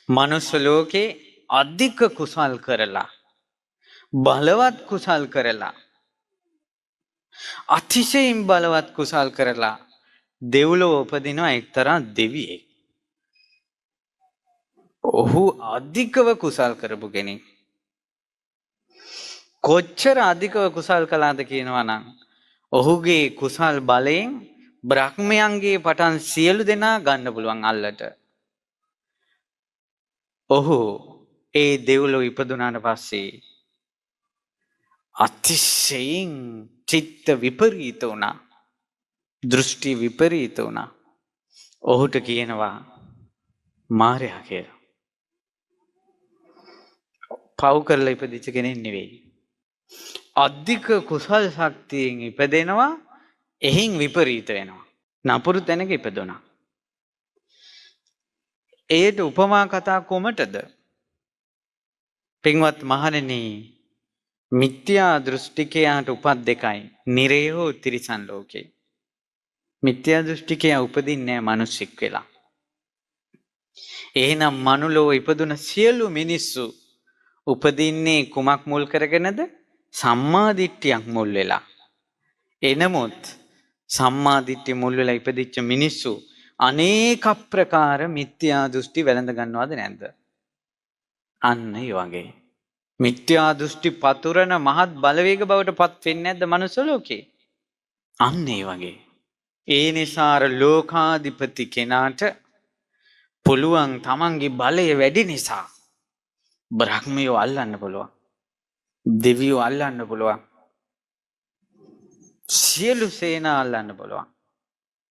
මනුස්ස ලෝකේ අධික කුසල් කරලා බලවත් කුසල් කරලා අතිශයින් බලවත් කුසල් කරලා දෙව්ලොව උපදිනවා එක්තරා දෙවියෙක්. ඔහු අධිකව කුසල් කරපු කෙනෙක්. කොච්චර අධිකව කුසල් කළාද කියනවා නම් ඔහුගේ කුසල් බලයෙන් බ්‍රහ්මයන්ගේ පටන් සියලු දෙනා ගන්න පුළුවන් අල්ලට. ඔහු ඒ දෙව්ලොව ඉපදුනාට පස්සේ අතිශයින් චිත්ත විපරීත වුණා. දෘෂ්ටි විපරීත වුණා. ඔහුට කියනවා මාරයා කියලා. පව් කරලා ඉපදිච්ච කෙනෙක් නෙවෙයි. අධික කුසල් ශක්තියෙන් ඉපදෙනවා, එහින් විපරීත වෙනවා. නපුරු තැනක ඉපදුණා. ඒට උපමා කතා කොමටද? පින්වත් මහණෙනි, මිත්‍යා දෘෂ්ටිකයාට උපත් දෙකයි. නිරේ හෝ තිරිසන් ලෝකේ. මිත්‍යා දෘෂ්ටිකයා උපදින්නේ නැහැ මිනිස්සෙක් වෙලා. එහෙනම් මනුලෝ ඉපදුන සියලු මිනිස්සු උපදින්නේ කුමක් මුල් කරගෙනද? සම්මා දිට්ඨියක් මුල් වෙලා. එනමුත් සම්මා දිට්ඨිය මුල් වෙලා ඉපදිච්ච මිනිස්සු අනේක ප්‍රකාර මිත්‍යා දෘෂ්ටි වැළඳ ගන්නවද නැද්ද? අන්න ඒ වගේ. මිත්‍යා දෘෂ්ටි පතුරන මහත් බලවේග බවට පත් වෙන්නේ නැද්ද මනුස්ස ලෝකේ? අන්න ඒ වගේ. ඒ නිසා ලෝකාධිපති කෙනාට පුළුවන් තමන්ගේ බලය වැඩි නිසා බ්‍රහ්මයෝ අල්ලන්න පුළුවන්. දෙවියෝ අල්ලන්න පුළුවන්. සියලු සේනා අල්ලන්න පුළුවන්.